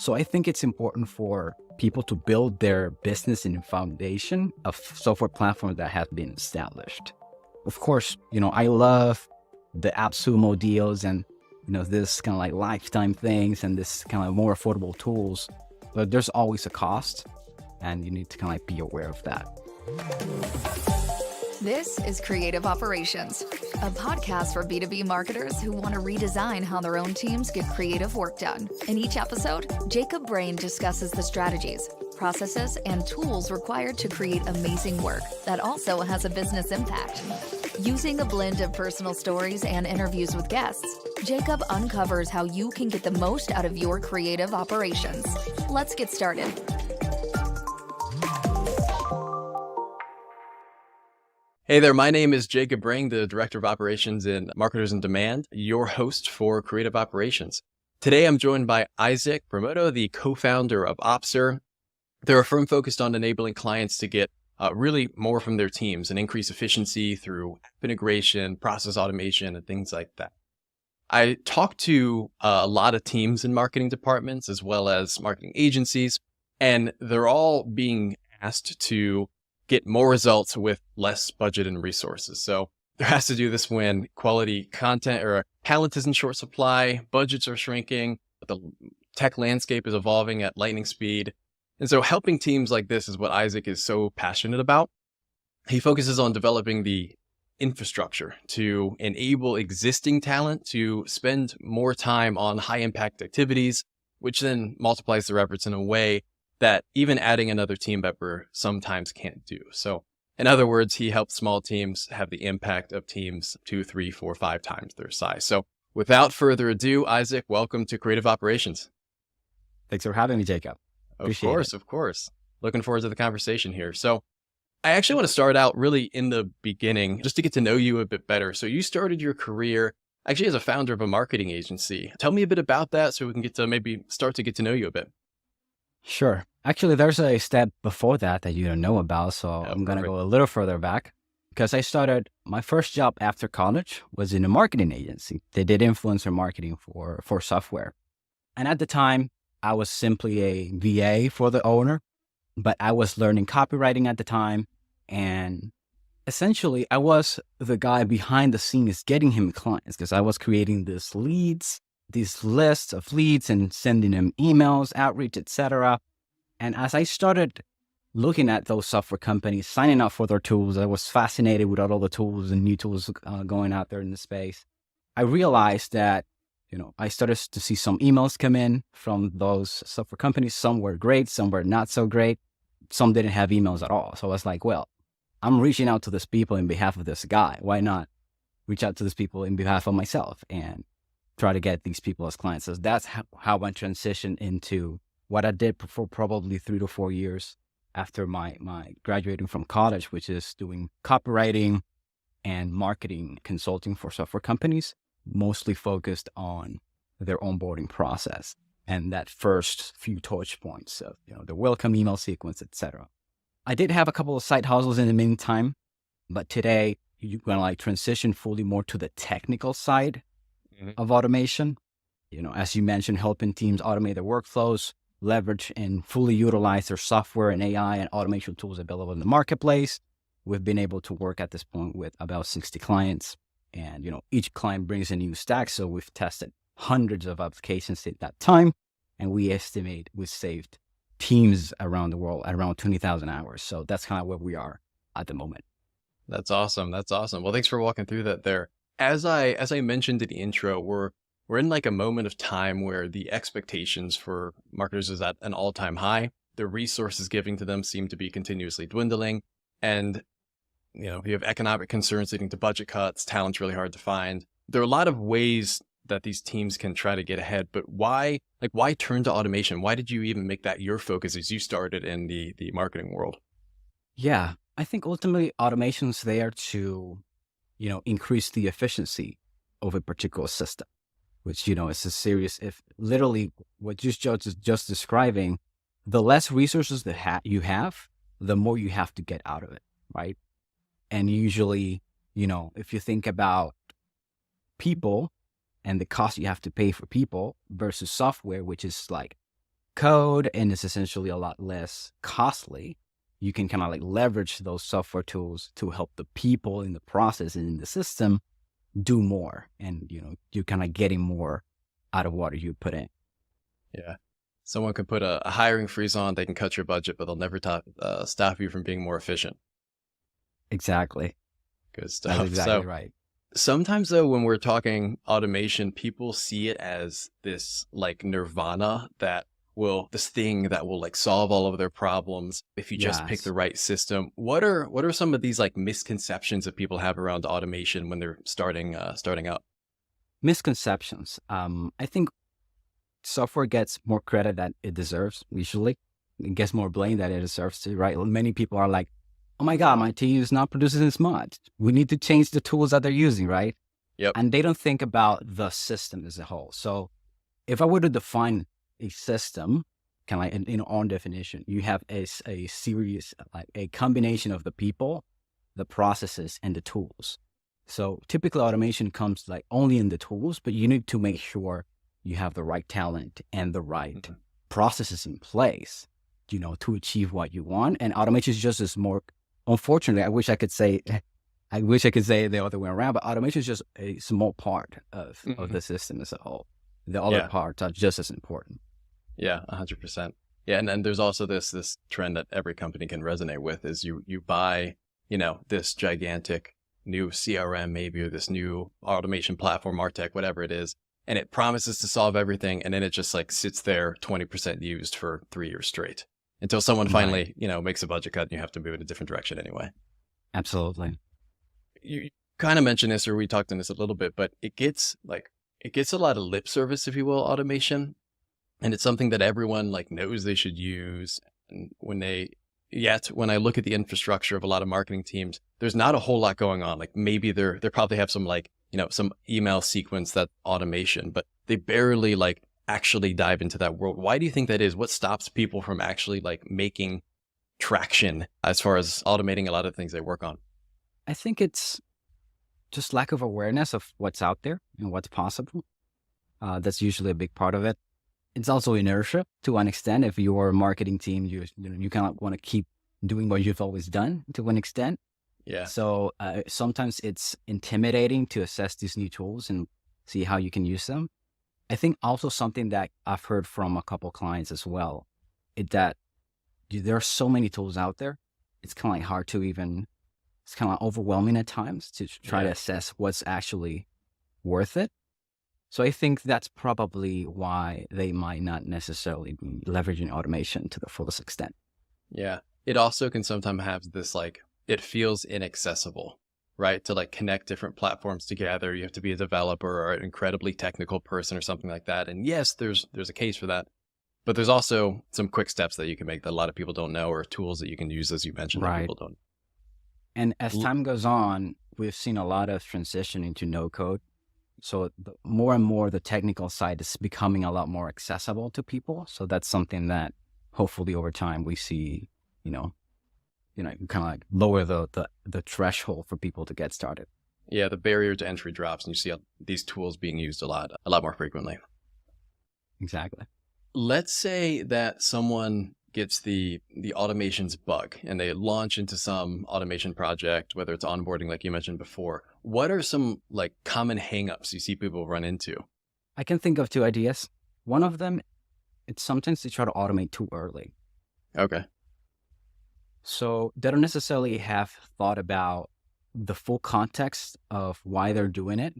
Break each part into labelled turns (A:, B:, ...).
A: So I think it's important for people to build their business in a foundation of software platforms that have been established. Of course, I love the AppSumo deals and, this kind of like lifetime things and this kind of more affordable tools, but there's always a cost and you need to kind of like be aware of that.
B: This is Creative Operations, a podcast for B2B marketers who want to redesign how their own teams get creative work done. In each episode, Jacob Brain discusses the strategies, processes, and tools required to create amazing work that also has a business impact. Using a blend of personal stories and interviews with guests, Jacob uncovers how you can get the most out of your creative operations. Let's get started.
C: Hey there, my name is Jacob Brain, the Director of Operations in Marketers in Demand, your host for Creative Operations. Today, I'm joined by Isaac Promoto, the co-founder of Opsr. They're a firm focused on enabling clients to get really more from their teams and increase efficiency through app integration, process automation, and things like that. I talked to a lot of teams in marketing departments as well as marketing agencies, and they're all being asked to get more results with less budget and resources. So there has to do this when quality content or talent is in short supply, budgets are shrinking, the tech landscape is evolving at lightning speed. And so helping teams like this is what Isaac is so passionate about. He focuses on developing the infrastructure to enable existing talent to spend more time on high impact activities, which then multiplies their efforts in a way that even adding another team member sometimes can't do. So in other words, he helps small teams have the impact of teams 2, 3, 4, 5 times their size. So without further ado, Isaac, welcome to Creative Operations.
A: Thanks for having me, Jacob.
C: Of course. Looking forward to the conversation here. So I actually want to start out really in the beginning, just to get to know you a bit better. So you started your career actually as a founder of a marketing agency. Tell me a bit about that so we can get to maybe start to get to know you a bit.
A: Sure. Actually, there's a step before that you don't know about. So I'm going to go a little further back because I started my first job after college was in a marketing agency. They did influencer marketing for software. And at the time, I was simply a VA for the owner, but I was learning copywriting at the time. And essentially, I was the guy behind the scenes getting him clients because I was creating these lists of leads and sending them emails, outreach, etc. And as I started looking at those software companies, signing up for their tools, I was fascinated with all the tools and new tools going out there in the space. I realized that, I started to see some emails come in from those software companies. Some were great, some were not so great. Some didn't have emails at all. So I was like, well, I'm reaching out to these people in behalf of this guy. Why not reach out to these people in behalf of myself and try to get these people as clients? So that's how I transitioned into what I did for probably 3 to 4 years after my graduating from college, which is doing copywriting and marketing consulting for software companies, mostly focused on their onboarding process and that first few touch points of, the welcome email sequence, etc. I did have a couple of side hustles in the meantime, but today you're going to transition fully more to the technical side of automation. As you mentioned, helping teams automate their workflows, leverage and fully utilize their software and AI and automation tools available in the marketplace. We've been able to work at this point with about 60 clients. And, each client brings a new stack. So we've tested hundreds of applications at that time. And we estimate we saved teams around the world at around 20,000 hours. So that's kind of where we are at the moment.
C: That's awesome. Well, thanks for walking through that there. As I mentioned in the intro, we're in a moment of time where the expectations for marketers is at an all-time high. The resources giving to them seem to be continuously dwindling. And, you have economic concerns leading to budget cuts, talent's really hard to find. There are a lot of ways that these teams can try to get ahead, but why turn to automation? Why did you even make that your focus as you started in the marketing world?
A: Yeah, I think ultimately automation's there to, increase the efficiency of a particular system, which, is a serious, if literally what just describing, the less resources that you have, the more you have to get out of it, right? And usually, if you think about people and the cost you have to pay for people versus software, which is code and it's essentially a lot less costly. You can kind of like leverage those software tools to help the people in the process and in the system do more. And, you're kind of getting more out of what you put in.
C: Yeah. Someone can put a hiring freeze on, they can cut your budget, but they'll never stop you from being more efficient.
A: Exactly.
C: Good stuff.
A: That's exactly right.
C: Sometimes though, when we're talking automation, people see it as this like nirvana this thing that will like solve all of their problems if you just pick the right system. What are some of these like misconceptions that people have around automation when they're starting out?
A: Misconceptions. I think software gets more credit than it deserves. Usually, it gets more blame than it deserves to. Right? Many people are like, "Oh my God, my team is not producing as much. We need to change the tools that they're using." Right?
C: Yep.
A: And they don't think about the system as a whole. So, if I were to define a system, kind of like in own definition, you have a series, like a combination of the people, the processes, and the tools. So typically automation comes like only in the tools, but you need to make sure you have the right talent and the right processes in place, to achieve what you want. And automation is just as more, unfortunately, I wish I could say the other way around, but automation is just a small part of the system as a whole. The other parts are just as important.
C: Yeah, 100%. Yeah, and then there's also this trend that every company can resonate with is you buy, this gigantic new CRM maybe, or this new automation platform, MarTech, whatever it is, and it promises to solve everything, and then it just like sits there 20% used for 3 years straight until someone finally, makes a budget cut and you have to move in a different direction anyway.
A: Absolutely.
C: You kind of mentioned this, or we talked on this a little bit, but it gets a lot of lip service, if you will, automation. And it's something that everyone like knows they should use. And when I look at the infrastructure of a lot of marketing teams, there's not a whole lot going on. Like maybe they probably have some some email sequence that automation, but they barely like actually dive into that world. Why do you think that is? What stops people from actually like making traction as far as automating a lot of things they work on?
A: I think it's just lack of awareness of what's out there and what's possible. That's usually a big part of it. It's also inertia to an extent. If you're a marketing team, you kind of want to keep doing what you've always done to an extent.
C: Yeah.
A: So sometimes it's intimidating to assess these new tools and see how you can use them. I think also something that I've heard from a couple clients as well is that there are so many tools out there. It's kind of like hard to it's kind of overwhelming at times to try to assess what's actually worth it. So I think that's probably why they might not necessarily be leveraging automation to the fullest extent.
C: Yeah. It also can sometimes have this it feels inaccessible, right? To like connect different platforms together. You have to be a developer or an incredibly technical person or something like that. And yes, there's a case for that. But there's also some quick steps that you can make that a lot of people don't know, or tools that you can use, as you mentioned, that people don't.
A: And as time goes on, we've seen a lot of transition into no code. So more and more, the technical side is becoming a lot more accessible to people. So that's something that hopefully over time we see, kind of like lower the threshold for people to get started.
C: Yeah, the barrier to entry drops, and you see these tools being used a lot more frequently.
A: Exactly.
C: Let's say that someone gets the automations bug and they launch into some automation project, whether it's onboarding, like you mentioned before. What are some like common hangups you see people run into?
A: I can think of 2 ideas. One of them, it's sometimes they try to automate too early.
C: Okay.
A: So they don't necessarily have thought about the full context of why they're doing it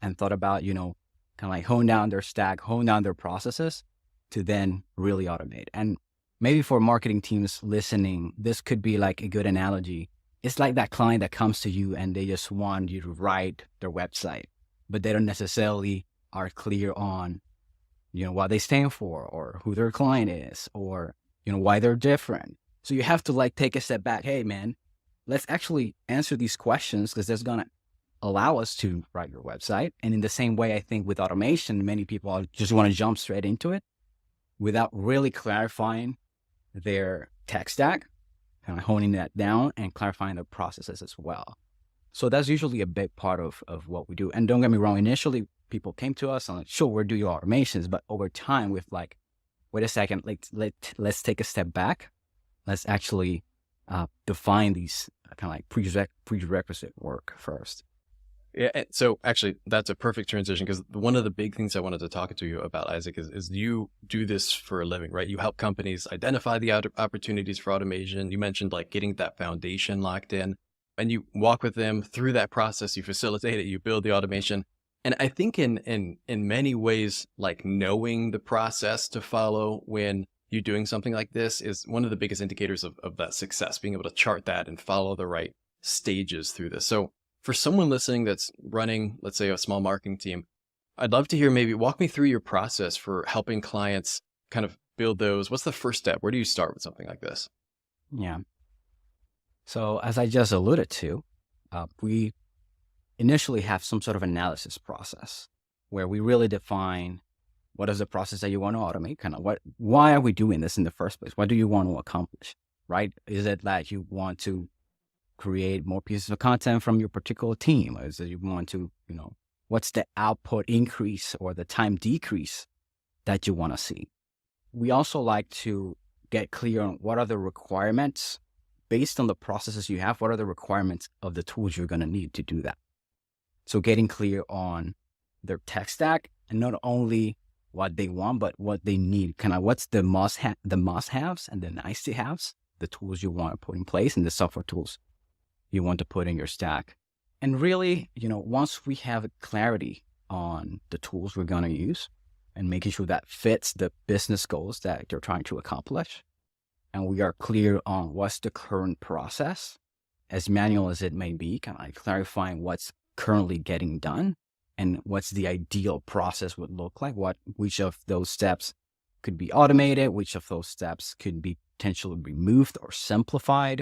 A: and thought about, kind of like hone down their stack, hone down their processes to then really automate. And maybe for marketing teams listening, this could be like a good analogy. It's like that client that comes to you and they just want you to write their website, but they don't necessarily are clear on, what they stand for or who their client is or, why they're different. So you have to like take a step back. Hey, man, let's actually answer these questions because that's going to allow us to write your website. And in the same way, I think with automation, many people just want to jump straight into it without really clarifying their tech stack, kind of honing that down and clarifying the processes as well. So that's usually a big part of what we do. And don't get me wrong, initially people came to us and like, sure, we'll do your automations, but over time we're wait a second, let's take a step back. Let's actually define these kind of like prerequisite work first.
C: Yeah. So actually, that's a perfect transition, because one of the big things I wanted to talk to you about, Isaac, is you do this for a living, right? You help companies identify the opportunities for automation. You mentioned like getting that foundation locked in, and you walk with them through that process. You facilitate it. You build the automation. And I think in many ways, like knowing the process to follow when you're doing something like this is one of the biggest indicators of that success, being able to chart that and follow the right stages through this. So for someone listening that's running, let's say, a small marketing team, I'd love to hear, maybe walk me through your process for helping clients kind of build those. What's the first step? Where do you start with something like this?
A: Yeah. So as I just alluded to, we initially have some sort of analysis process where we really define what is the process that you want to automate, kind of why are we doing this in the first place? What do you want to accomplish, right? Is it that you want to create more pieces of content from your particular team? Or is it you want to, what's the output increase or the time decrease that you want to see? We also like to get clear on what are the requirements based on the processes you have. What are the requirements of the tools you're going to need to do that? So getting clear on their tech stack, and not only what they want, but what they need. Kind of what's the must-haves and the nice-to-haves, the tools you want to put in place and the software tools you want to put in your stack. And really, once we have clarity on the tools we're going to use and making sure that fits the business goals that you're trying to accomplish, and we are clear on what's the current process, as manual as it may be, kind of like clarifying what's currently getting done and what's the ideal process would look like, which of those steps could be automated, which of those steps could be potentially removed or simplified.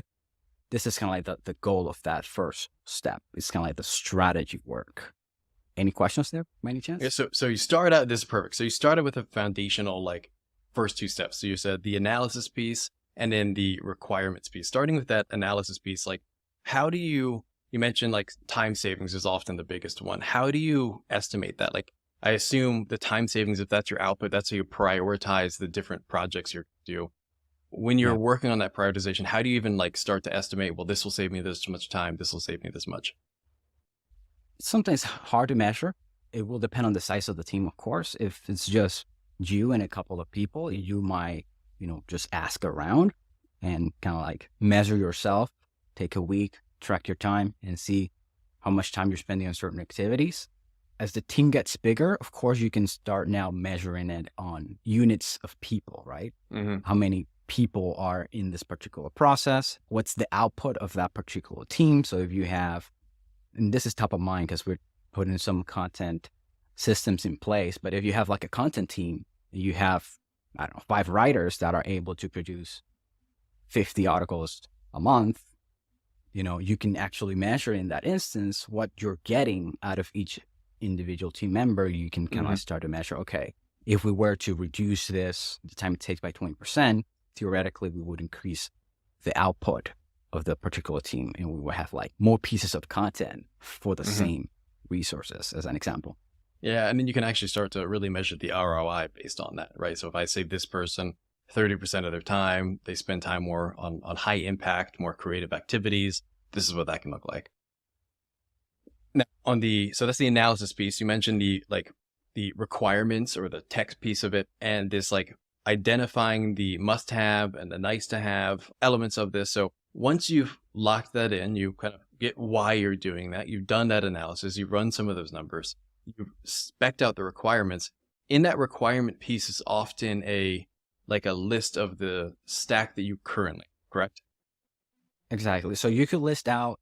A: This is kind of like the goal of that first step. It's kind of like the strategy work. Any questions there, by any chance?
C: Yeah. So you start out, this is perfect. So you started with a foundational, like, first two steps. So you said the analysis piece and then the requirements piece. Starting with that analysis piece, like, how do you mentioned like time savings is often the biggest one. How do you estimate that? Like, I assume the time savings, if that's your output, that's how you prioritize the different projects you're do. When you're working on that prioritization, how do you even like start to estimate, well, this will save me this much time, this will save me this much?
A: Sometimes hard to measure. It will depend on the size of the team, of course. If it's just you and a couple of people, you might, just ask around and kind of like measure yourself, take a week, track your time and see how much time you're spending on certain activities. As the team gets bigger, of course, you can start now measuring it on units of people, right? Mm-hmm. How many people are in this particular process? What's the output of that particular team? So if you have, and this is top of mind because we're putting some content systems in place, but if you have like a content team, you have, 5 writers that are able to produce 50 articles a month, you can actually measure in that instance what you're getting out of each individual team member. You can kind of start to measure, okay, if we were to reduce the time it takes by 20%, theoretically, we would increase the output of the particular team and we would have like more pieces of content for the same resources, as an example.
C: Yeah. And then you can actually start to really measure the ROI based on that, right? So if I save this person 30% of their time, they spend time more on high impact, more creative activities, this is what that can look like. Now, so that's the analysis piece. You mentioned the requirements or the text piece of it, and this like identifying the must have and the nice to have elements of this. So once you've locked that in, you kind of get why you're doing that. You've done that analysis. You've run some of those numbers. You've spec'd out the requirements. In that requirement piece is often a list of the stack that you currently, correct?
A: Exactly. So you could list out,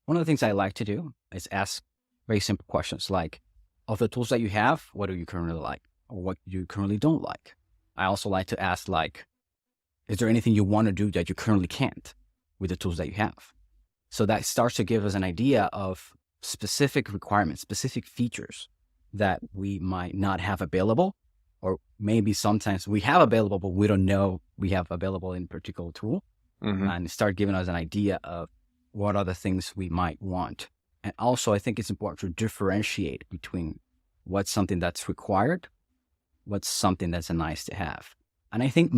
A: one of the things I like to do is ask very simple questions like, of the tools that you have, what do you currently like or what you currently don't like? I also like to ask like, is there anything you want to do that you currently can't with the tools that you have? So that starts to give us an idea of specific requirements, specific features that we might not have available, or maybe sometimes we have available, but we don't know we have available in a particular tool, and start giving us an idea of what are the things we might want. And also, I think it's important to differentiate between what's something that's required, what's something that's a nice to have. And I think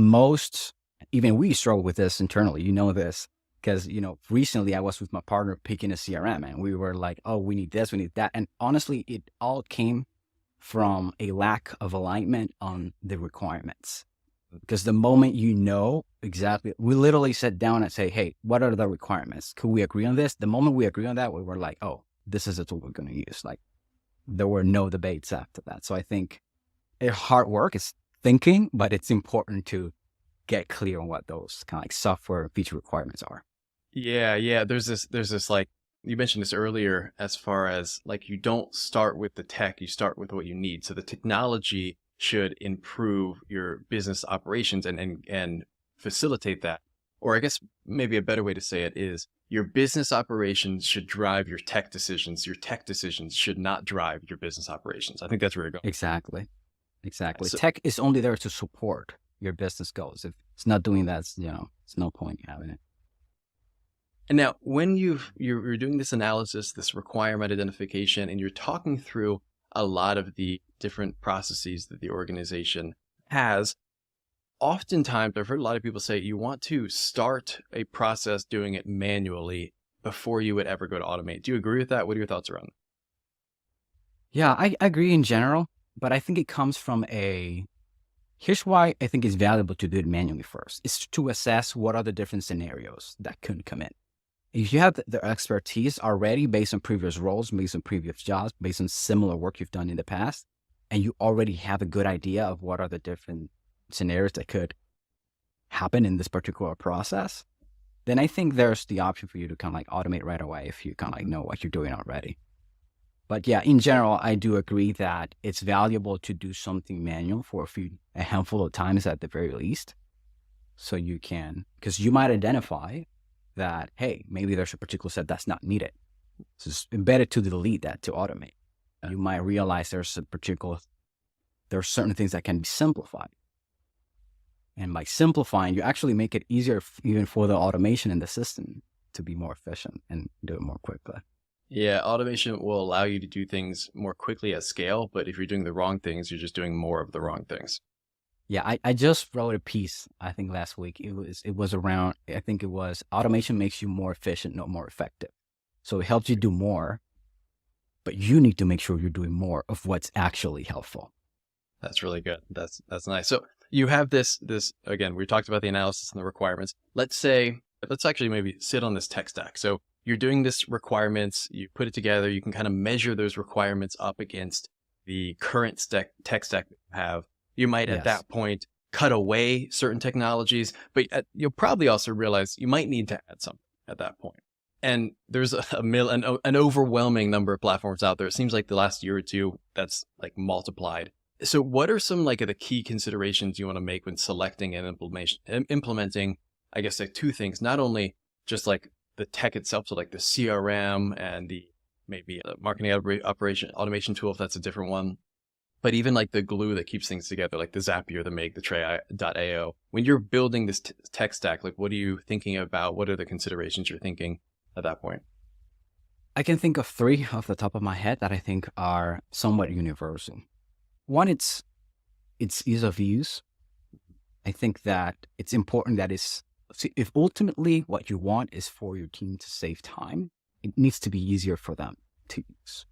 A: even we struggle with this internally, this, because, recently I was with my partner picking a CRM and we were like, oh, we need this, we need that. And honestly, it all came from a lack of alignment on the requirements. Because the moment exactly, we literally sat down and say, hey, what are the requirements? Could we agree on this? The moment we agree on that, we were like, oh, this is the tool we're going to use. Like, there were no debates after that. So I think it's hard work, it's thinking, but it's important to get clear on what those kind of like software feature requirements are.
C: Yeah. There's this like, you mentioned this earlier, as far as like, you don't start with the tech, you start with what you need. So the technology should improve your business operations and facilitate that. Or I guess maybe a better way to say it is, your business operations should drive your tech decisions. Your tech decisions should not drive your business operations. I think that's where you're going.
A: Exactly.
C: So,
A: Tech is only there to support your business goals. If it's not doing that, it's no point in having it.
C: And now when you're doing this analysis, this requirement identification, and you're talking through a lot of the different processes that the organization has, oftentimes I've heard a lot of people say you want to start a process doing it manually before you would ever go to automate. Do you agree with that? What are your thoughts around that?
A: Yeah, I agree in general, but I think it comes from here's why I think it's valuable to do it manually first. It's to assess what are the different scenarios that could come in. If you have the expertise already based on previous roles, based on previous jobs, based on similar work you've done in the past, and you already have a good idea of what are the different scenarios that could happen in this particular process, then I think there's the option for you to kind of like automate right away if you kind of like know what you're doing already. But yeah, in general, I do agree that it's valuable to do something manual for a handful of times at the very least. So you can, because you might identify that, hey, maybe there's a particular step that's not needed. So it's better to delete that to automate. You might realize there are certain things that can be simplified. And by simplifying, you actually make it easier even for the automation in the system to be more efficient and do it more quickly.
C: Yeah, automation will allow you to do things more quickly at scale, but if you're doing the wrong things, you're just doing more of the wrong things.
A: Yeah, I just wrote a piece, I think last week. It was around, I think it was, automation makes you more efficient, not more effective. So it helps you do more, but you need to make sure you're doing more of what's actually helpful.
C: That's really good. That's nice. So you have this, again, we talked about the analysis and the requirements. Let's actually maybe sit on this tech stack. So you're doing this requirements, you put it together, you can kind of measure those requirements up against the current tech stack that you have. You might at that point cut away certain technologies, but you'll probably also realize you might need to add something at that point. And there's an overwhelming number of platforms out there. It seems like the last year or two, that's like multiplied. So what are some like of the key considerations you want to make when selecting and implementing, I guess, like two things, not only just like the tech itself, so like the CRM and the maybe marketing operation automation tool, if that's a different one, but even like the glue that keeps things together, like the Zapier, the Make, the Tray.io. When you're building this tech stack, like what are you thinking about? What are the considerations you're thinking at that point?
A: I can think of three off the top of my head that I think are somewhat universal. One, it's ease of use. I think that it's important that if ultimately what you want is for your team to save time, it needs to be easier for them to use.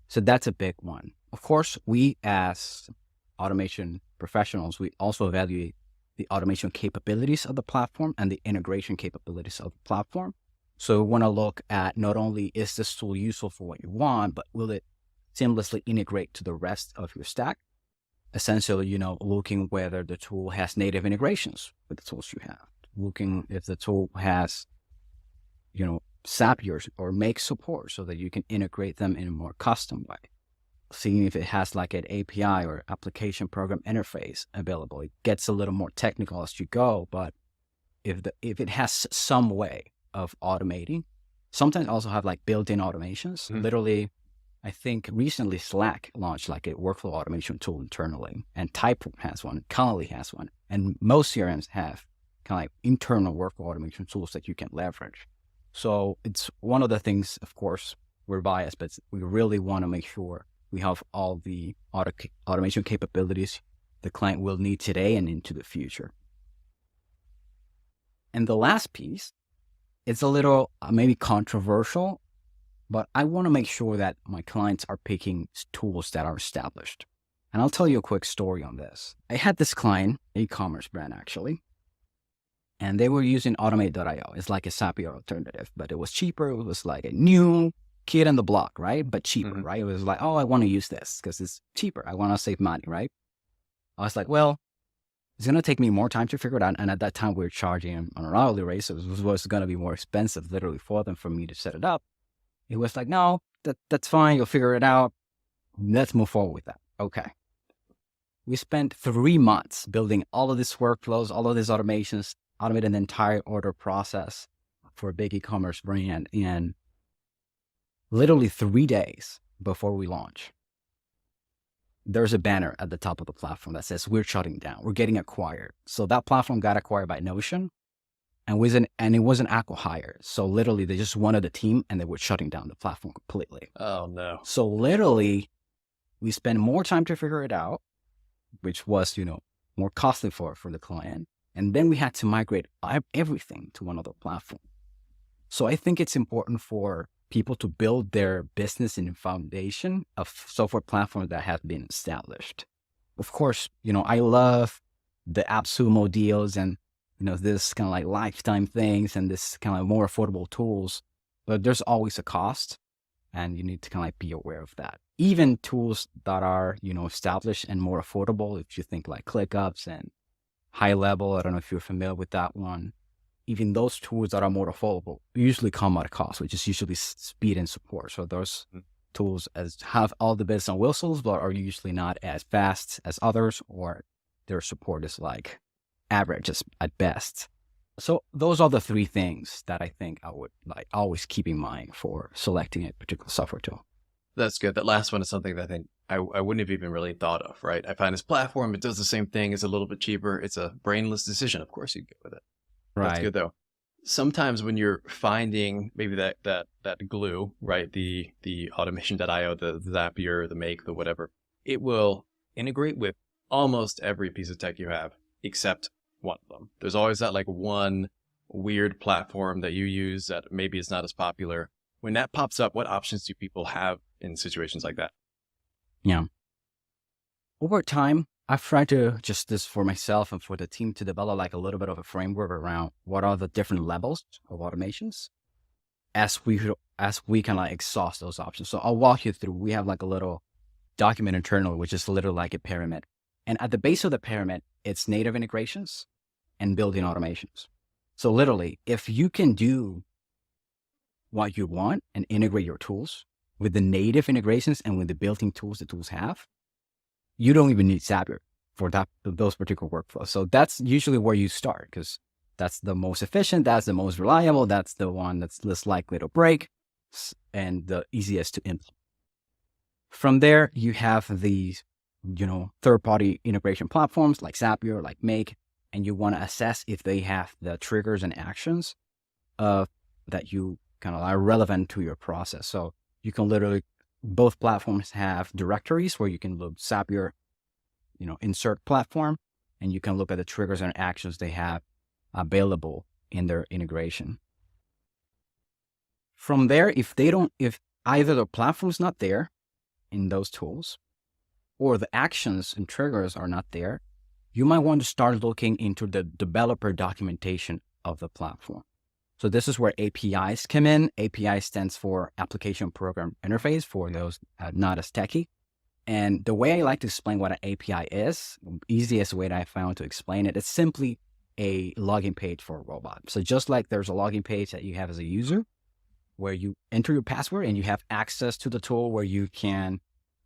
A: So that's a big one. Of course, we as automation professionals, we also evaluate the automation capabilities of the platform and the integration capabilities of the platform. So we want to look at not only is this tool useful for what you want, but will it seamlessly integrate to the rest of your stack? Essentially, looking whether the tool has native integrations with the tools you have. Looking if the tool has, Zapier or Make support so that you can integrate them in a more custom way. Seeing if it has like an API or application program interface available. It gets a little more technical as you go, but if it has some way of automating, sometimes also have like built-in automations. Mm-hmm. Literally, I think recently Slack launched like a workflow automation tool internally, and Typeform has one, Calendly has one, and most CRMs have kind of like internal workflow automation tools that you can leverage. So it's one of the things, of course, we're biased, but we really want to make sure we have all the automation capabilities the client will need today and into the future. And the last piece, it's a little maybe controversial, but I want to make sure that my clients are picking tools that are established. And I'll tell you a quick story on this. I had this client, e-commerce brand actually, and they were using Automate.io. It's like a Zapier alternative, but it was cheaper. It was like a new kid on the block, right? But cheaper, right? It was like, oh, I want to use this because it's cheaper. I want to save money, right? I was like, well, it's going to take me more time to figure it out. And at that time, we were charging on an hourly rate, so it was going to be more expensive literally for them for me to set it up. It was like, no, that's fine. You'll figure it out. Let's move forward with that. Okay. We spent 3 months building all of these workflows, all of these automations, automating the entire order process for a big e-commerce brand in literally 3 days before we launch. There's a banner at the top of the platform that says, we're shutting down, we're getting acquired. So that platform got acquired by Notion and it wasn't acqui-hire. So literally they just wanted a team and they were shutting down the platform completely.
C: Oh no.
A: So literally we spent more time to figure it out, which was, more costly for the client. And then we had to migrate everything to another platform. So I think it's important for people to build their business in a foundation of software platforms that have been established. Of course, I love the AppSumo deals and, this kind of like lifetime things and this kind of like more affordable tools, but there's always a cost and you need to kind of like be aware of that. Even tools that are, established and more affordable, if you think like ClickUps and High Level, I don't know if you're familiar with that one. Even those tools that are more affordable usually come at a cost, which is usually speed and support. So those tools have all the bells and whistles, but are usually not as fast as others, or their support is like average at best. So those are the 3 things that I think I would like always keep in mind for selecting a particular software tool.
C: That's good. That last one is something that I think I wouldn't have even really thought of, right? I find this platform, it does the same thing. It's a little bit cheaper. It's a brainless decision. Of course you go with it.
A: Right.
C: That's good though. Sometimes when you're finding maybe that glue, right? The automation.io, the Zapier, the Make, the whatever, it will integrate with almost every piece of tech you have, except one of them. There's always that like one weird platform that you use that maybe is not as popular. When that pops up, what options do people have in situations like that?
A: Yeah. Over time, I've tried to just this for myself and for the team to develop like a little bit of a framework around what are the different levels of automations as we can like exhaust those options. So I'll walk you through. We have like a little document internally, which is literally like a pyramid. And at the base of the pyramid, it's native integrations and building automations. So literally, if you can do what you want and integrate your tools with the native integrations and with the built-in tools the tools have, you don't even need Zapier for those particular workflows. So that's usually where you start because that's the most efficient, that's the most reliable, that's the one that's less likely to break and the easiest to implement. From there, you have these, third-party integration platforms like Zapier, like Make, and you want to assess if they have the triggers and actions that you kind of are relevant to your process. So you can literally, both platforms have directories where you can look Zapier, insert platform, and you can look at the triggers and actions they have available in their integration. From there, if either the platform's not there in those tools, or the actions and triggers are not there, you might want to start looking into the developer documentation of the platform. So this is where APIs come in. API stands for Application Program Interface for those not as techy. And the way I like to explain what an API is, the easiest way that I found to explain it, it's simply a login page for a robot. So just like there's a login page that you have as a user, where you enter your password and you have access to the tool where you can,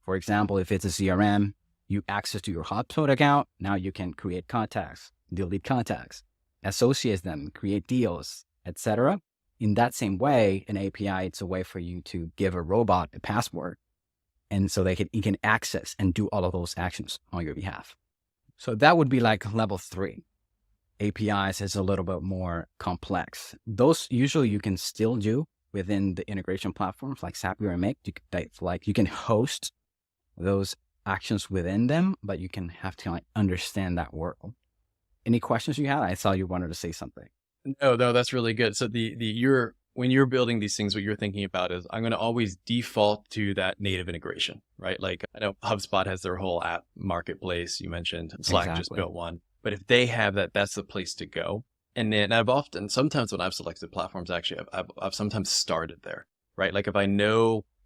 A: for example, if it's a CRM, you access to your HubSpot account. Now you can create contacts, delete contacts, associate them, create deals, etc. In that same way, an API, it's a way for you to give a robot a password. And so he can access and do all of those actions on your behalf. So that would be like level 3. APIs is a little bit more complex. Those usually you can still do within the integration platforms like Zapier and Make. You can host those actions within them, but you can have to like understand that world. Any questions you had? I saw you wanted to say something.
C: No, that's really good. So when you're building these things, what you're thinking about is I'm going to always default to that native integration, right? Like I know HubSpot has their whole app marketplace. You mentioned Slack just built one, but if they have that, that's the place to go. And then sometimes when I've selected platforms, actually, I've sometimes started there, right? Like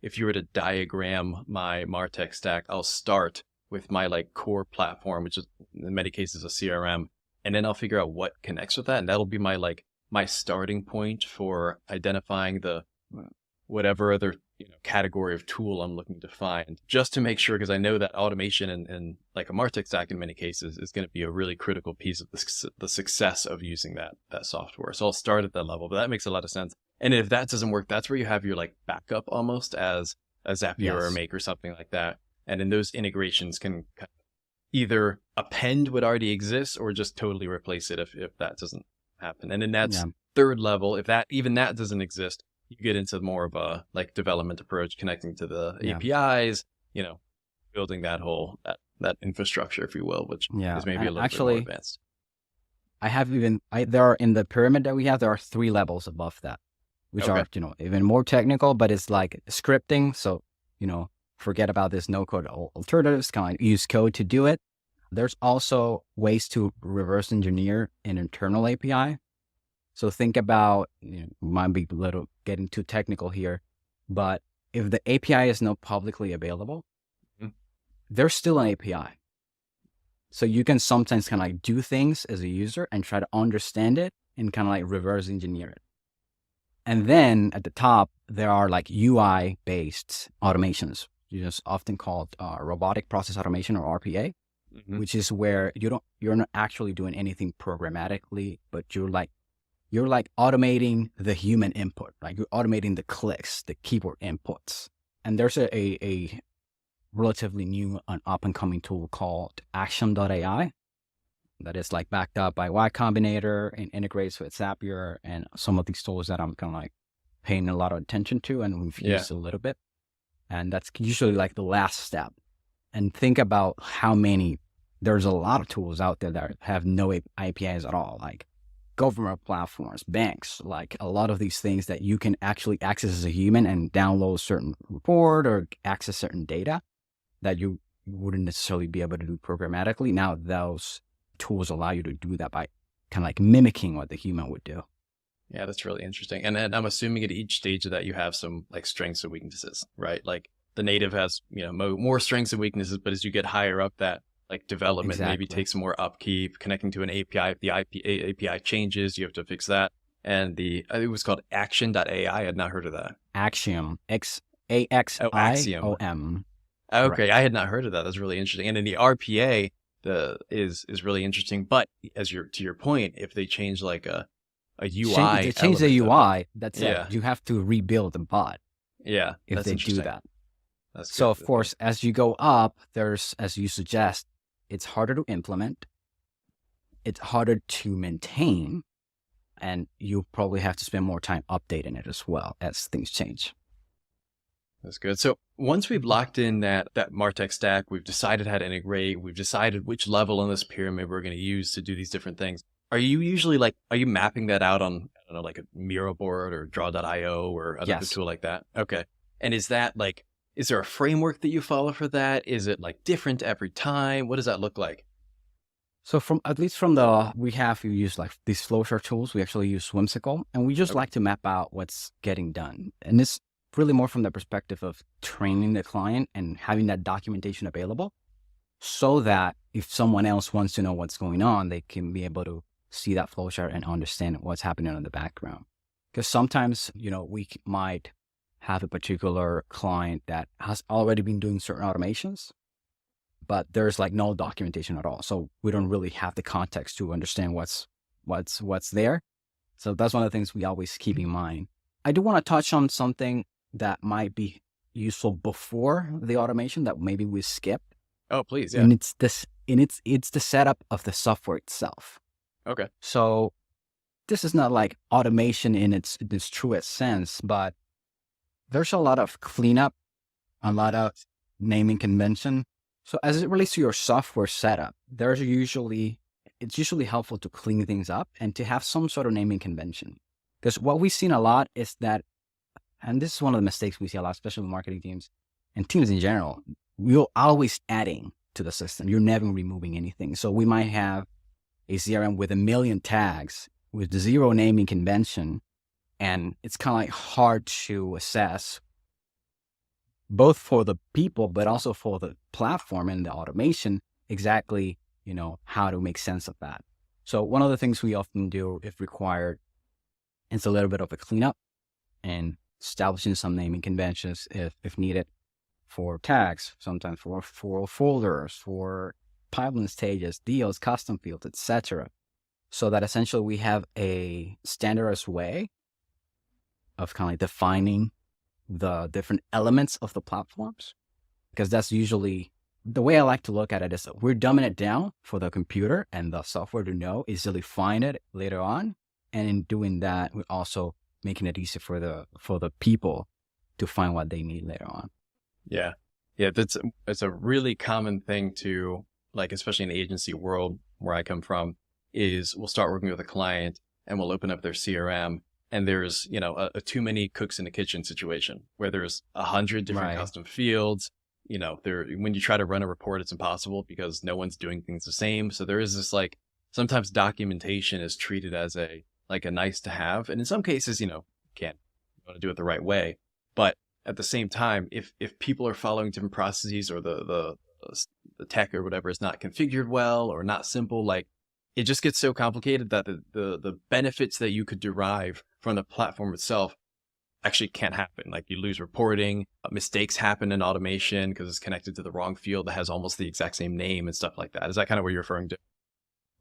C: if you were to diagram my MarTech stack, I'll start with my like core platform, which is in many cases a CRM. And then I'll figure out what connects with that. And that'll be my starting point for identifying the whatever other category of tool I'm looking to find, just to make sure, because I know that automation and like a MarTech stack in many cases is going to be a really critical piece of the success of using that software. So I'll start at that level, but that makes a lot of sense. And if that doesn't work, that's where you have your like backup almost as a Zapier or a Make or something like that. And then those integrations can kind of either append what already exists or just totally replace it if that doesn't happen. And then that's third level. If even that doesn't exist, you get into more of a like development approach, connecting to the APIs, building that whole that infrastructure, if you will, which is maybe a little bit more advanced.
A: There are in the pyramid that we have, there are 3 levels above that, which are even more technical, but it's like scripting. So forget about this no code alternatives, kind of use code to do it. There's also ways to reverse engineer an internal API. So think about, might be a little getting too technical here, but if the API is not publicly available, there's still an API. So you can sometimes kind of like do things as a user and try to understand it and kind of like reverse engineer it. And then at the top, there are like UI-based automations, often called robotic process automation or RPA, which is where you're not actually doing anything programmatically, but you're like automating the human input, like you're automating the clicks, the keyboard inputs. And there's a relatively new and up and coming tool called Action.ai that is like backed up by Y Combinator and integrates with Zapier and some of these tools that I'm kind of like paying a lot of attention to and we've used a little bit. And that's usually like the last step. And think about there's a lot of tools out there that have no APIs at all, like government platforms, banks, like a lot of these things that you can actually access as a human and download a certain report or access certain data that you wouldn't necessarily be able to do programmatically. Now those tools allow you to do that by kind of like mimicking what the human would do.
C: Yeah, that's really interesting. And then I'm assuming at each stage of that, you have some like strengths and weaknesses, right? Like the native has, more strengths and weaknesses, but as you get higher up that like development maybe takes more upkeep, connecting to an API. If the API changes, you have to fix that. And it was called Action.ai. I had not heard of that.
A: Axiom, Axiom.
C: Okay, right. I had not heard of that. That's really interesting. And then the RPA is really interesting. But to your point, if they change like a UI,
A: they change the UI. That's it. You have to rebuild the bot.
C: Yeah,
A: if they do that.
C: That's
A: so of course, as you go up, there's, as you suggest, it's harder to implement. It's harder to maintain, and you probably have to spend more time updating it as well as things change.
C: That's good. So once we've locked in that MarTech stack, we've decided how to integrate, we've decided which level on this pyramid we're going to use to do these different things. Are you mapping that out on, I don't know, like a Miro board or Draw.io or another tool like that? Okay. And is there a framework that you follow for that? Is it like different every time? What does that look like?
A: So we use like these flowchart tools. We actually use Whimsical, and we just like to map out what's getting done. And it's really more from the perspective of training the client and having that documentation available so that if someone else wants to know what's going on, they can be able to see that flowchart and understand what's happening in the background. Because sometimes, we might have a particular client that has already been doing certain automations, but there's like no documentation at all. So we don't really have the context to understand what's there. So that's one of the things we always keep in mind. I do want to touch on something that might be useful before the automation that maybe we skipped.
C: Oh, please. Yeah.
A: And it's the setup of the software itself.
C: Okay.
A: So this is not like automation in its truest sense, but there's a lot of cleanup, a lot of naming convention, So as it relates to your software setup, it's usually helpful to clean things up and to have some sort of naming convention. Because what we've seen a lot is that, and this is one of the mistakes we see a lot, especially with marketing teams and teams in general, we're always adding to the system. You're never removing anything. So we might have a CRM with 1 million tags with 0 naming convention, and it's kind of like hard to assess both for the people, but also for the platform and the automation, exactly, how to make sense of that. So one of the things we often do, if required, is a little bit of a cleanup and establishing some naming conventions if needed for tags, sometimes for folders, for pipeline stages, deals, custom fields, etc. So that essentially we have a standardized way of kind of like defining the different elements of the platforms, because that's usually the way I like to look at it. Is that we're dumbing it down for the computer and the software to know, easily find it later on. And in doing that, we're also making it easy for the people to find what they need later on.
C: Yeah. It's a really common thing to, like, especially in the agency world where I come from, is we'll start working with a client and we'll open up their CRM, and there's, a too many cooks in the kitchen situation where there's 100 different custom fields. When you try to run a report, it's impossible because no one's doing things the same. So there is this, like, sometimes documentation is treated as a nice to have. And in some cases, you want to do it the right way. But at the same time, if people are following different processes, or the tech or whatever is not configured well or not simple, like, it just gets so complicated that the benefits that you could derive from the platform itself actually can't happen. Like, you lose reporting, mistakes happen in automation because it's connected to the wrong field that has almost the exact same name and stuff like that. Is that kind of what you're referring to?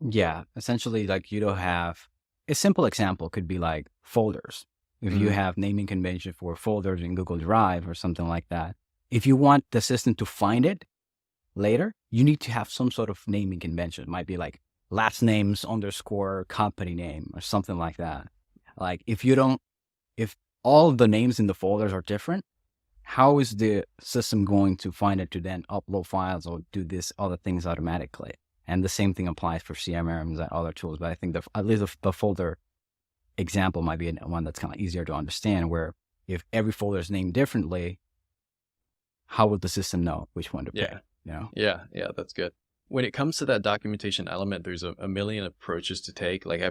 A: Yeah, essentially, like, you don't have a simple example could be like folders. If you have naming convention for folders in Google Drive or something like that, if you want the system to find it later, you need to have some sort of naming convention. It might be like last names _ company name or something like that. Like, if all the names in the folders are different, how is the system going to find it to then upload files or do this other things automatically? And the same thing applies for CRMs and other tools. But I think at least the folder example might be one that's kind of easier to understand, where if every folder is named differently, how would the system know which one to pick?
C: Yeah, that's good. When it comes to that documentation element, there's a million approaches to take. Like,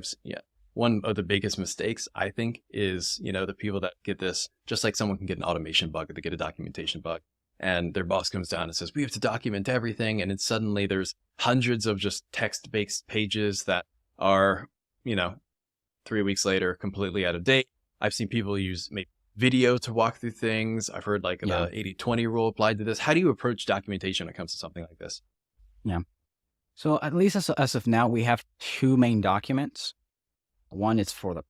C: one of the biggest mistakes, I think, is, the people that get this, just like someone can get an automation bug, or they get a documentation bug, and their boss comes down and says, we have to document everything. And then suddenly there's hundreds of just text-based pages that are, 3 weeks later, completely out of date. I've seen people use maybe video to walk through things. I've heard the 80-20 rule applied to this. How do you approach documentation when it comes to something like this?
A: Yeah. So at least as of now, we have 2 main documents. One is for the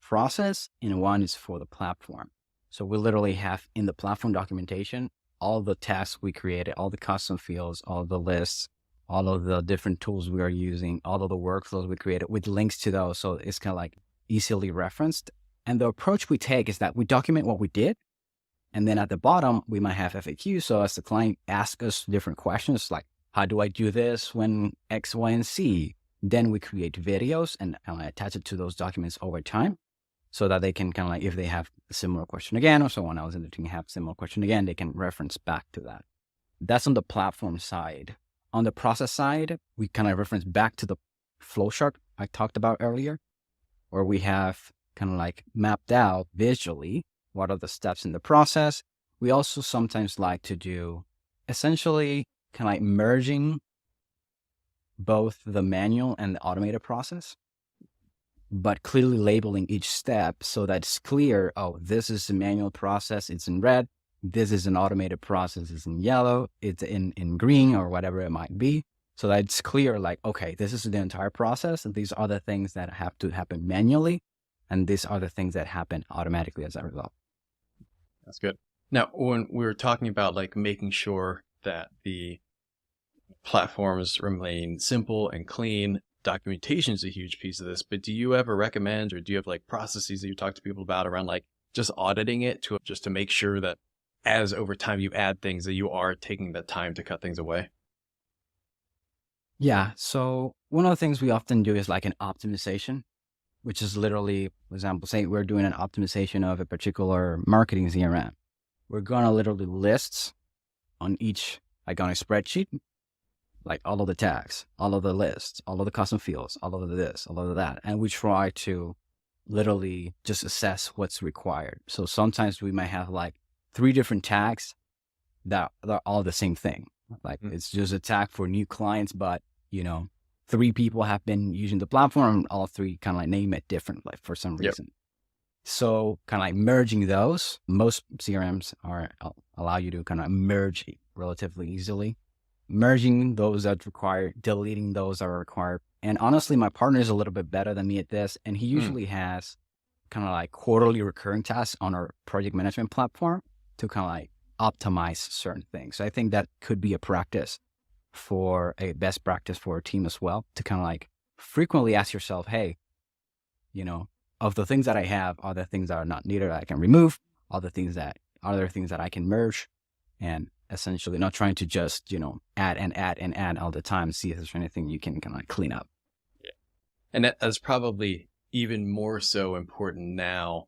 A: process and one is for the platform. So we literally have in the platform documentation all the tasks we created, all the custom fields, all the lists, all of the different tools we are using, all of the workflows we created with links to those. So it's kind of like easily referenced. And the approach we take is that we document what we did. And then at the bottom, we might have FAQ. So as the client asks us different questions, like, how do I do this when X, Y, and Z? Then we create videos and attach it to those documents over time, so that they can kind of like, if they have a similar question again, or someone else in the team have a similar question again, they can reference back to that. That's on the platform side. On the process side, we kind of reference back to the flowchart I talked about earlier, where we have kind of like mapped out visually what are the steps in the process. We also sometimes like to do essentially kind of like merging both the manual and the automated process, but clearly labeling each step so that it's clear, oh, this is the manual process, it's in red. This is an automated process, it's in yellow, it's in green, or whatever it might be. So that it's clear, like, okay, this is the entire process, and these are the things that have to happen manually, and these are the things that happen automatically as a result.
C: That's good. Now, when we were talking about like making sure that the platforms remain simple and clean, documentation is a huge piece of this, but do you ever recommend, or do you have like processes that you talk to people about around like just auditing it just to make sure that as over time you add things, that you are taking the time to cut things away?
A: Yeah. So one of the things we often do is like an optimization, which is literally, for example, say we're doing an optimization of a particular marketing CRM. We're going to literally list on each, like on a spreadsheet, like all of the tags, all of the lists, all of the custom fields, all of this, all of that. And we try to literally just assess what's required. So sometimes we might have like 3 different tags that are all the same thing. Like it's just a tag for new clients, but 3 people have been using the platform. All 3 kind of like name it different, like for some reason. So kind of like merging those, most CRMs allow you to kind of merge relatively easily. Merging those that require, deleting those that are required. And honestly, my partner is a little bit better than me at this. And he usually has kind of like quarterly recurring tasks on our project management platform to kind of like optimize certain things. So I think that could be a practice for a best practice for a team as well, to kind of like frequently ask yourself, hey, of the things that I have, are there things that are not needed that I can remove? Are there things that I can merge? And essentially not trying to just, add and add and add all the time, see if there's anything you can kind of clean up.
C: Yeah. And that's probably even more so important now,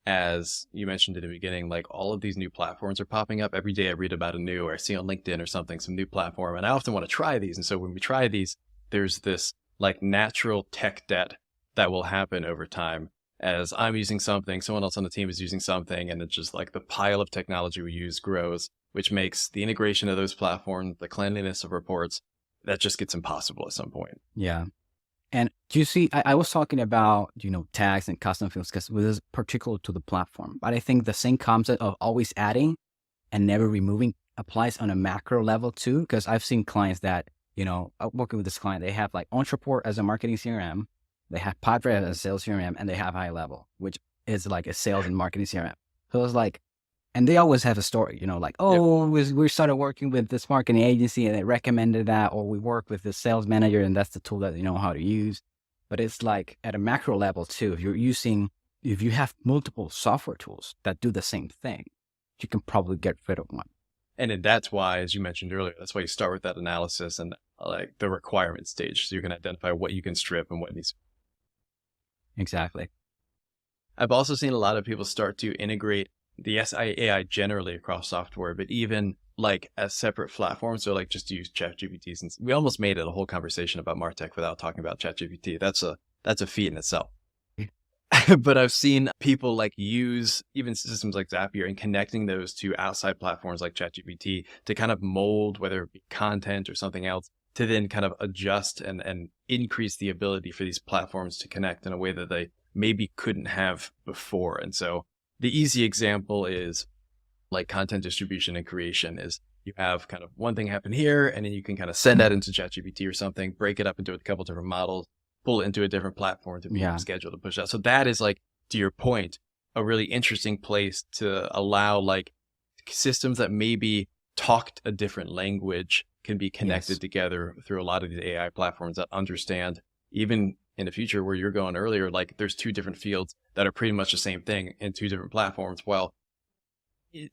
C: as you mentioned at the beginning, like all of these new platforms are popping up. Every day I read about a new, or I see on LinkedIn or something, some new platform, and I often want to try these. And so when we try these, there's this like natural tech debt that will happen over time. As I'm using something, someone else on the team is using something, and it's just like the pile of technology we use grows, which makes the integration of those platforms, the cleanliness of reports, that just gets impossible at some point.
A: Yeah. And do you see, I was talking about, tags and custom fields because this is particular to the platform, but I think the same concept of always adding and never removing applies on a macro level too. Because I've seen clients that, working with this client, they have like Ontraport as a marketing CRM, they have Padre as a sales CRM, and they have High Level, which is like a sales and marketing CRM. So it's like, and they always have a story, we started working with this marketing agency and they recommended that, or we work with this sales manager and that's the tool that they know how to use. But it's like at a macro level too, if you have multiple software tools that do the same thing, you can probably get rid of one.
C: And that's why, as you mentioned earlier, that's why you start with that analysis and like the requirement stage. So you can identify what you can strip and what needs.
A: Exactly.
C: I've also seen a lot of people start to integrate the AI generally across software, but even like as separate platforms. So like just use ChatGPT, since we almost made it a whole conversation about MarTech without talking about ChatGPT. That's a feat in itself. But I've seen people like use even systems like Zapier and connecting those to outside platforms like ChatGPT to kind of mold, whether it be content or something else, to then kind of adjust and increase the ability for these platforms to connect in a way that they maybe couldn't have before. And so the easy example is like content distribution and creation is you have kind of one thing happen here, and then you can kind of send that into ChatGPT or something, break it up into a couple different models, pull it into a different platform to be scheduled to push out. So that is like, to your point, a really interesting place to allow like systems that maybe talked a different language can be connected together through a lot of these AI platforms that understand, even in the future where you're going earlier, like there's 2 different fields that are pretty much the same thing in 2 different platforms. Well,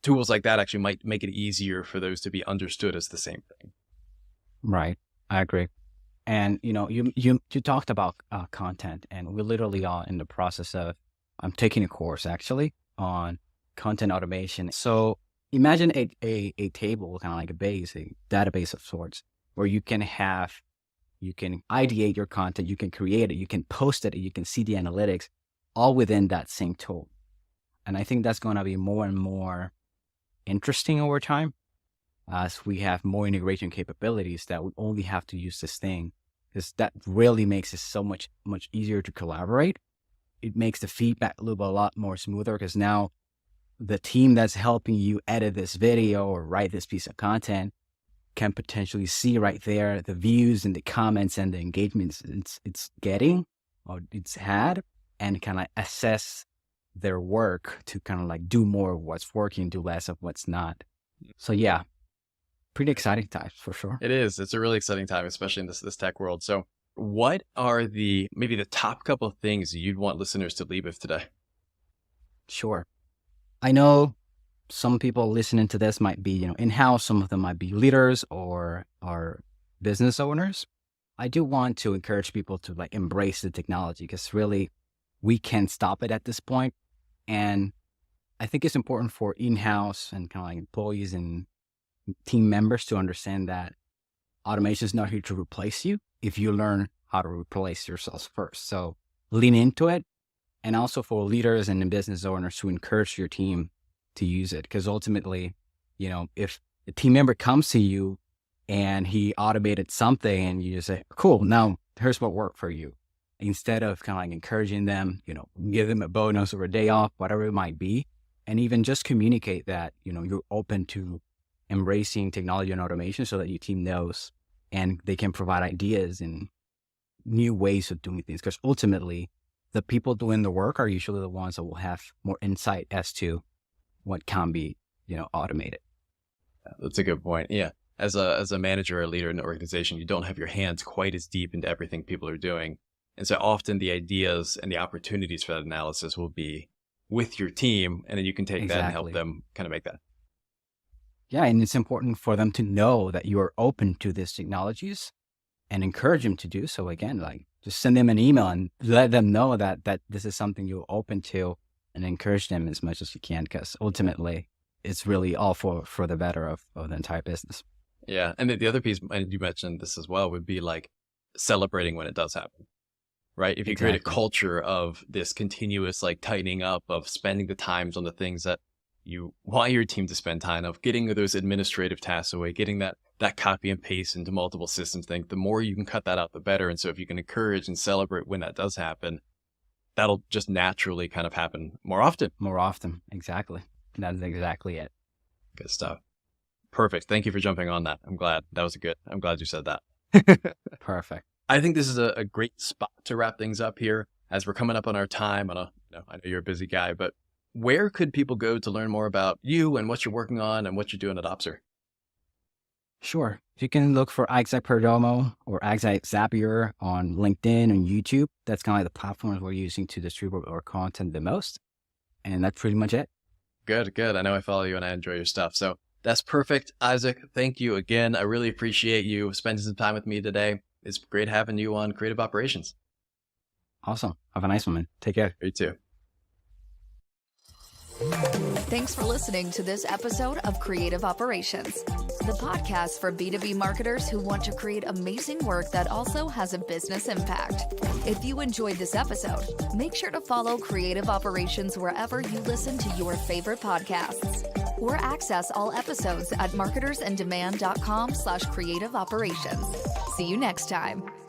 C: tools like that actually might make it easier for those to be understood as the same thing.
A: Right. I agree. And, you talked about content, and we literally are in the process of, I'm taking a course actually on content automation. So imagine a table, kind of like a database of sorts, where you can ideate your content, you can create it, you can post it, you can see the analytics all within that same tool. And I think that's going to be more and more interesting over time as we have more integration capabilities that we only have to use this thing, because that really makes it so much easier to collaborate. It makes the feedback loop a lot more smoother, because now the team that's helping you edit this video or write this piece of content can potentially see right there the views and the comments and the engagements it's getting or it's had, and kind of assess their work to kind of like do more of what's working, do less of what's not. So yeah, pretty exciting times for sure.
C: It is. It's a really exciting time, especially in this tech world. So what are maybe the top couple of things you'd want listeners to leave with today?
A: Sure. I know some people listening to this might be, in-house. Some of them might be leaders or are business owners. I do want to encourage people to like embrace the technology because really we can't stop it at this point. And I think it's important for in-house and kind of like employees and team members to understand that automation is not here to replace you if you learn how to replace yourselves first. So lean into it. And also for leaders and business owners to encourage your team to use it. Because ultimately, if a team member comes to you and he automated something and you just say, cool, now here's what worked for you. Instead of kind of like encouraging them, give them a bonus or a day off, whatever it might be. And even just communicate that, you're open to embracing technology and automation so that your team knows and they can provide ideas and new ways of doing things. Because ultimately, the people doing the work are usually the ones that will have more insight as to what can be, automated.
C: That's a good point. Yeah. As a manager or leader in an organization, you don't have your hands quite as deep into everything people are doing. And so often the ideas and the opportunities for that analysis will be with your team, and then you can take that and help them kind of make that.
A: Yeah, and it's important for them to know that you are open to these technologies and encourage them to do so. Again, like just send them an email and let them know that this is something you're open to and encourage them as much as you can, because ultimately it's really all for the better of the entire business.
C: Yeah. And the other piece, and you mentioned this as well, would be like celebrating when it does happen. Right. If you create a culture of this continuous like tightening up of spending the times on the things that you want your team to spend time of, getting those administrative tasks away, getting that copy and paste into multiple systems thing, the more you can cut that out, the better. And so if you can encourage and celebrate when that does happen, that'll just naturally kind of happen more often.
A: More often. Exactly. That's exactly it.
C: Good stuff. Perfect. Thank you for jumping on that. I'm glad I'm glad you said that.
A: Perfect.
C: I think this is a great spot to wrap things up here as we're coming up on our time. I know you're a busy guy, but where could people go to learn more about you and what you're working on and what you're doing at Opser?
A: Sure. You can look for Isaac Perdomo or Isaac Zapier on LinkedIn and YouTube. That's kind of like the platforms we're using to distribute our content the most. And that's pretty much it. Good. I know I follow you and I enjoy your stuff. So that's perfect. Isaac, thank you again. I really appreciate you spending some time with me today. It's great having you on Creative Operations. Awesome. Have a nice one, man. Take care.
C: You too.
B: Thanks for listening to this episode of Creative Operations, the podcast for B2B marketers who want to create amazing work that also has a business impact. If you enjoyed this episode, make sure to follow Creative Operations wherever you listen to your favorite podcasts, or access all episodes at marketersindemand.com/creativeoperations. See you next time.